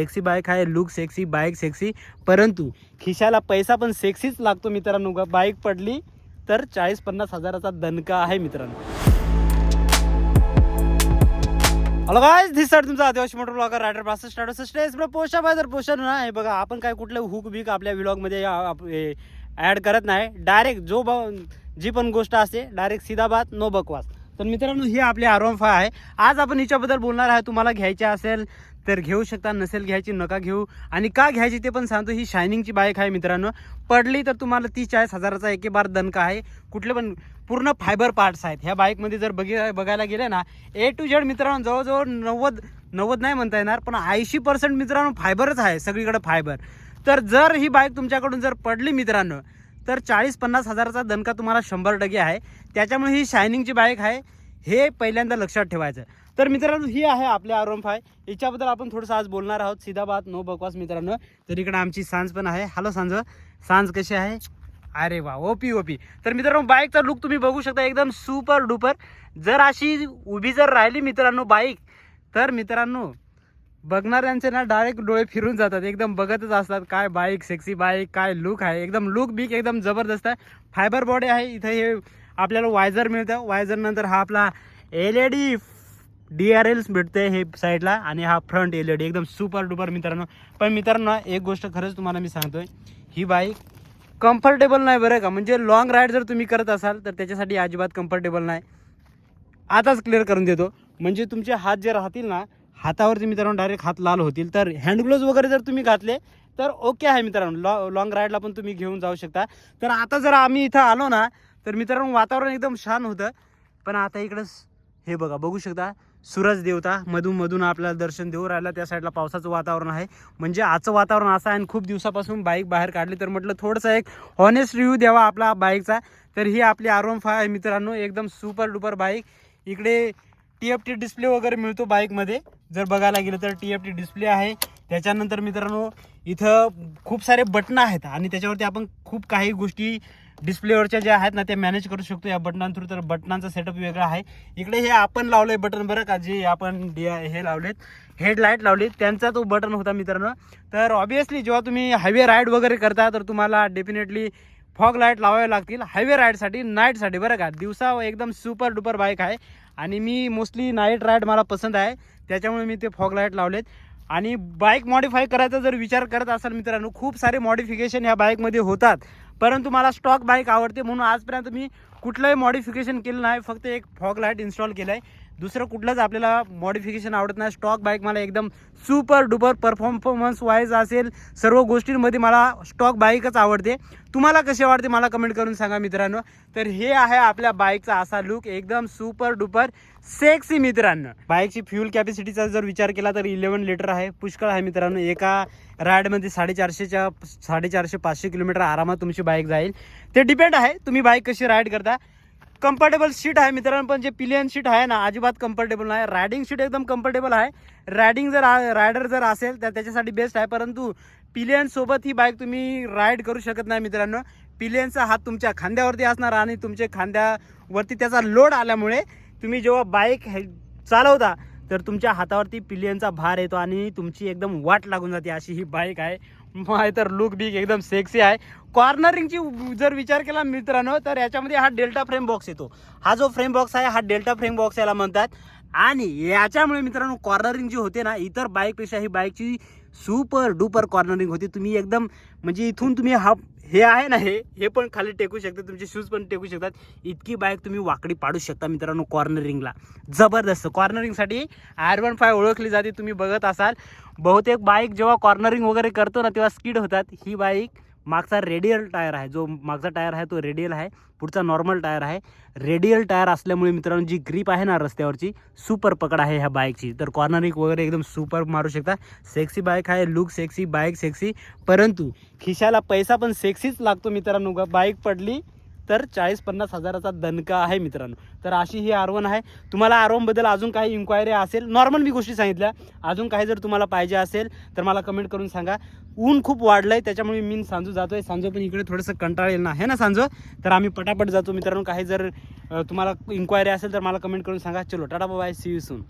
Sexy bike आहे, look sexy, bike sexy, परंतु खिशाला पैसा पण सेक्सीच लागतो मित्रांनो. बाईक पडली तर 40-50 हजाराचा दणका आहे मित्रांनो. हॅलो गाइस, दिस साइड तुमचा आदिवासी मोटर ब्लॉगर रायडर ब्रास स्टार्ट स्टेज ब्रो पोस्टा बाय. तर पोस्टर ना हे बघा, आपण काय कुठलं हुक बिक आपल्या व्लॉगमध्ये ॲड करत नाही. डायरेक्ट जी पण गोष्ट असते डायरेक्ट सीधा बात, नो बकवास. तर मित्रांनो, ही आपली R15 आहे. आज आपण हिच्याबद्दल बोलणार आहे. तुम्हाला घ्यायची असेल तर घेऊ शकता, नसेल घ्यायची नका घेऊ. आणि का घ्यायची ते पण सांगतो. ही शायनिंगची बाईक आहे मित्रांनो. पडली तर तुम्हाला 30-40 हजाराचा एके बार दणका आहे. कुठले पण पूर्ण फायबर पार्ट्स आहेत ह्या बाईकमध्ये. जर बघायला गेले ना A to Z मित्रांनो, जवळजवळ 90 नाही म्हणता येणार, पण 80% मित्रांनो फायबरच आहे, सगळीकडे फायबर. तर जर ही बाईक तुमच्याकडून जर पडली मित्रांनो तर 40-50 हजाराचा दणका तुम्हाला 100% आहे. त्याच्यामुळे ही शायनिंगची बाईक आहे, हे पहिल्यांदा लक्षात ठेवायचं. तर मित्रांनो, ही आहे आपली R15. याच्याबद्दल आपण थोडंसं आज बोलणार आहोत. सीधा बात, नो बकवास मित्रांनो. तर इकडे आमची सांज पण आहे. हॅलो सांज. सांज कशी आहे? अरे वा, ओपी. तर मित्रांनो, बाईकचा लुक तुम्ही बघू शकता, एकदम सुपर डुपर. जर अशी उभी जर राहिली मित्रांनो बाईक, तर मित्रांनो बघणाऱ्यांचे ना डायरेक्ट डोळे फिरून जातात. एकदम बघतच असतात काय बाईक, सेक्सी बाईक, काय लुक आहे. एकदम लुक बिक एकदम जबरदस्त आहे. फायबर बॉडी आहे. इथं हे आपल्याला वायझर मिळतं. वायझर नंतर हा आपला LED DRL भेटते हे साईडला, आणि हा फ्रंट LED एकदम सुपर डुपर मित्रांनो. पण मित्रांनो, एक गोष्ट खरंच तुम्हाला मी सांगतोय, ही बाईक कम्फर्टेबल नाही बरं का. म्हणजे लॉंग राईड जर तुम्ही करत असाल तर त्याच्यासाठी अजिबात कम्फर्टेबल नाही. आताच क्लिअर करून देतो. म्हणजे तुमचे हात जे राहतील ना, हातावरती मित्रांनो डायरेक्ट हात लाल होतील. तर हँड ग्लोव्ज वगैरे जर तुम्ही घातले तर ओके आहे मित्रांनो, लॉंग राईडला पण तुम्ही घेऊन जाऊ शकता. तर आता जर आम्ही इथं आलो ना तर मित्रांनो वातावरण एकदम छान होतं. पण आता इकडं हे बघू शकता, सूरज देवता मधून आपल्याला दर्शन देऊ राहिला. त्या साईडला पावसाचं वातावरण आहे. म्हणजे आजचं वातावरण असं आहे. आणि खूप दिवसापासून बाईक बाहेर काढली, तर म्हटलं थोडंसं एक हॉनेस्ट रिव्ह्यू द्यावा आपला बाईकचा. तर ही आपली R15 आहे मित्रांनो, एकदम सुपर डुपर बाईक. इकडे TFT डिस्प्ले वगैरे मिळतो बाईकमध्ये. जर बघायला गेलं तर TFT डिस्प्ले आहे. त्याच्यानंतर मित्रांनो इथं खूप सारे बटणं आहेत, आणि त्याच्यावरती आपण खूप काही गोष्टी डिस्प्लेवरच्या ज्या आहेत ना, ते मॅनेज करू शकतो या बटनांथ्रू. तर बटनांचा सेटअप वेगळा आहे. इकडे हे आपण लावलंय बटन बरं का, जे आपण हे लावलेत, हेडलाईट लावलीत, त्यांचा तो बटन होता मित्रांनो. तर ऑब्विसली जेव्हा तुम्ही हायवे राईड वगैरे करता तर तुम्हाला डेफिनेटली फॉग लाईट लावावे लागतील हायवे राईडसाठी, नाईटसाठी बरं का. दिवसा एकदम सुपर डुपर बाईक आहे, आणि मी मोस्टली नाईट राईड मला पसंत आहे, त्याच्यामुळे मी ते फॉग लाईट लावलेत. आणि बाईक मॉडिफाय करायचा जर विचार करत असाल मित्रांनो, खूप सारे मॉडिफिकेशन ह्या बाईकमध्ये होतात. परंतु मला स्टॉक बाईक आवडते, म्हणून आजपर्यंत मी कुठलंही मॉडिफिकेशन केलं नाही. फक्त एक फॉग लाईट इन्स्टॉल केलं आहे. दुसरं कुठलंच आपल्याला मॉडिफिकेशन आवडत नाही. स्टॉक बाईक मला एकदम सुपर डुपर परफॉर्मन्स वाईज असेल, सर्व गोष्टींमध्ये मला स्टॉक बाईकच आवडते. तुम्हाला कशी आवडते मला कमेंट करून सांगा मित्रांनो. तर हे आहे आपल्या बाईकचा असा लुक, एकदम सुपर डुपर सेक्सी मित्रांनो. बाईकची फ्यूल कॅपॅसिटीचा जर विचार केला तर 11 लिटर आहे, पुष्कळ आहे मित्रांनो. एका राईडमध्ये 450-500 किलोमीटर आरामात तुमची बाईक जाईल. ते डिपेंड आहे तुम्ही बाईक कशी राईड करता. कम्फर्टेबल सीट आहे मित्रांनो, पण जे पिलियन सीट आहे ना अजिबात कम्फर्टेबल नाही. रायडिंग सीट एकदम कम्फर्टेबल आहे. रायडर जर असेल तर त्याच्यासाठी बेस्ट आहे. परंतु पिलियन सोबत ही बाईक तुम्ही राईड करू शकत नाही मित्रांनो. पिलियनचा हात तुमच्या खांद्यावरती असणार, आणि तुमच्या खांद्यावरती त्याचा लोड आल्यामुळे तुम्ही जेव्हा बाईक चालवता तर तुमच्या हातावरती पिलियनचा भार येतो, आणि तुमची एकदम वाट लागून जाते. अशी ही बाईक आहे. मग तर लुक बिक एकदम सेक्सी आहे. कॉर्नरिंगची जर विचार केला मित्रांनो तर याच्यामध्ये हा डेल्टा फ्रेम बॉक्स येतो. हा जो फ्रेम बॉक्स आहे हा डेल्टा फ्रेम बॉक्स याला म्हणतात. आणि याच्यामुळे मित्रांनो कॉर्नरिंग जी होते ना, इतर बाईकपेक्षा ही बाईकची सुपर डुपर कॉर्नरिंग होती. तुम्ही एकदम म्हणजे इथून तुम्ही हे आहे ना, हे पण खाली टेकू शकता, तुमचे शूज पण टेकू शकतात. इतकी बाईक तुम्ही वाकडी पाडू शकता मित्रांनो कॉर्नरिंगला. जबरदस्त कॉर्नरिंगसाठी R15 ओळखली जाते. तुम्ही बघत असाल बहुतेक बाईक जेव्हा कॉर्नरिंग वगैरे करतो ना तेव्हा स्किड होतात. ही बाईक मागचा रेडियल टायर आहे, जो मागचा टायर आहे तो रेडियल आहे, पुढचा नॉर्मल टायर आहे. रेडियल टायर असल्यामुळे मित्रांनो जी ग्रीप आहे ना रस्त्यावरची, सुपर पकड आहे ह्या बाईकची. तर कॉर्नरिंग वगैरे एकदम सुपर मारू शकता. सेक्सी बाईक आहे, लुक सेक्सी, बाईक सेक्सी, परंतु खिशाला पैसा पण सेक्सीच लागतो मित्रांनो. बाईक पडली तर 40-50 हजाराचा दणका आहे मित्रांनो. तर अशी ही R1 आहे. तुम्हाला R1 बद्दल अजून काही इन्क्वायरी असेल, नॉर्मल मी गोष्टी सांगितल्या, अजून काही जर तुम्हाला पाहिजे असेल तर मला कमेंट करून सांगा. ऊन खूप वाढलंय त्याच्यामुळे मी सांजू जातोय. सांजो पण इकडे थोडंसं कंटाळेल ना, हे ना सांजो. तर आम्ही पटापट जातो मित्रांनो. काही जर तुम्हाला इन्क्वायरी असेल तर मला कमेंट करून सांगा. चलो tata bye, see you soon.